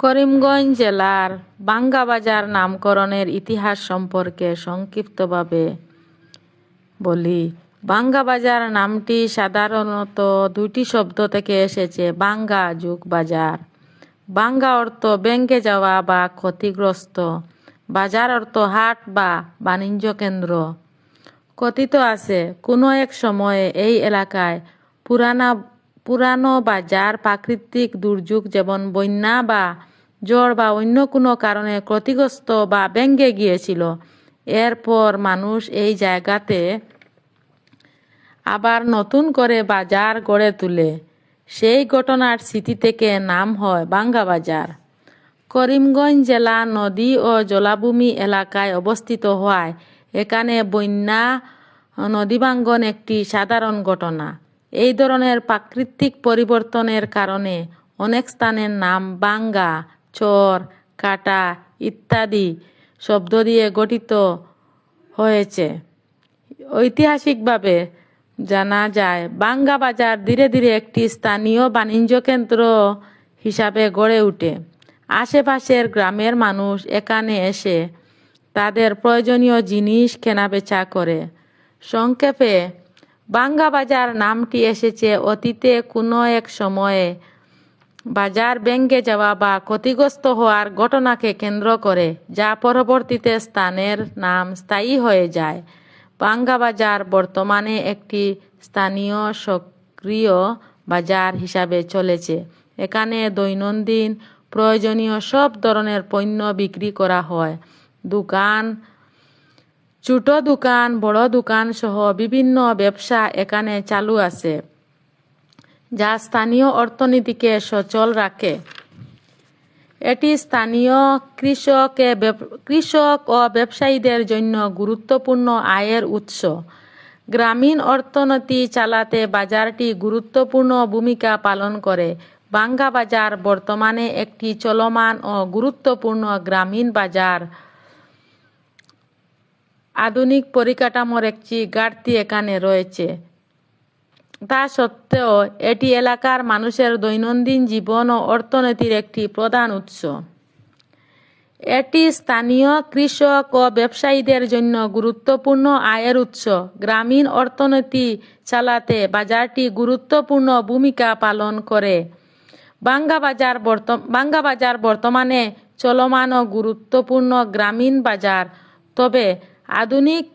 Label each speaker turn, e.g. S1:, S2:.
S1: করিমগঞ্জ জেলার বাঙ্গা বাজার নামকরণের ইতিহাস সম্পর্কে সংক্ষিপ্তভাবে বলি। বাঙ্গা বাজার নামটি সাধারণত দুইটি শব্দ থেকে এসেছে। বাঙ্গা যুগ বাজার। বাঙ্গা অর্থ ভেঙে যাওয়া বা ক্ষতিগ্রস্ত, বাজার অর্থ হাট বা বাণিজ্য কেন্দ্র। কথিত আছে কোনো এক সময়ে এই এলাকায় পুরানো বাজার প্রাকৃতিক দুর্যোগ যেমন বন্যা বা ঝড় বা অন্য কোনো কারণে ক্ষতিগ্রস্ত বা ভেঙে গিয়েছিল। এরপর মানুষ এই জায়গাতে আবার নতুন করে বাজার গড়ে তোলে। সেই ঘটনার স্মৃতি থেকে নাম হয় বাঙ্গা বাজার। করিমগঞ্জ জেলা নদী ও জলাভূমি এলাকায় অবস্থিত হওয়ায় এখানে বন্যা নদীভাঙ্গন একটি সাধারণ ঘটনা। এই ধরনের প্রাকৃতিক পরিবর্তনের কারণে অনেক স্থানের নাম বাঙ্গা, চর, কাটা ইত্যাদি শব্দ দিয়ে গঠিত হয়েছে। ঐতিহাসিকভাবে জানা যায় বাঙ্গা বাজার ধীরে ধীরে একটি স্থানীয় বাণিজ্য কেন্দ্র হিসাবে গড়ে ওঠে। আশেপাশের গ্রামের মানুষ এখানে এসে তাদের প্রয়োজনীয় জিনিস কেনাবেচা করে। সংক্ষেপে বাঙ্গা বাজার নামটি এসেছে অতীতে কোনো এক সময়ে বাজার ভেঙে যাওয়া বা ক্ষতিগ্রস্ত হওয়ার ঘটনাকে কেন্দ্র করে, যা পরবর্তীতে স্থানের নাম স্থায়ী হয়ে যায়। বাঙ্গা বাজার বর্তমানে একটি স্থানীয় সক্রিয় বাজার হিসাবে চলেছে। এখানে দৈনন্দিন প্রয়োজনীয় সব ধরনের পণ্য বিক্রি করা হয়। ছোট দোকান, বড় দোকান সহ বিভিন্ন ব্যবসা এখানে চালু আছে, যা স্থানীয় অর্থনীতিকে সচল রাখে। এটি স্থানীয় কৃষক ও ব্যবসায়ীদের জন্য গুরুত্বপূর্ণ আয়ের উৎস। গ্রামীণ অর্থনীতি চালাতে বাজারটি গুরুত্বপূর্ণ ভূমিকা পালন করে। বাঙ্গা বাজার বর্তমানে একটি চলমান ও গুরুত্বপূর্ণ গ্রামীণ বাজার। আধুনিক পরিকাঠামোর একটি ঘাটতি এখানে রয়েছে। তা সত্ত্বেও এটি এলাকার মানুষের দৈনন্দিন জীবন ও অর্থনীতির একটি প্রধান উৎস। এটি স্থানীয় কৃষক ও ব্যবসায়ীদের জন্য গুরুত্বপূর্ণ আয়ের উৎস। গ্রামীণ অর্থনীতি চালাতে বাজারটি গুরুত্বপূর্ণ ভূমিকা পালন করে। বাঙ্গা বাজার বর্তমানে চলমান ও গুরুত্বপূর্ণ গ্রামীণ বাজার। তবে আধুনিক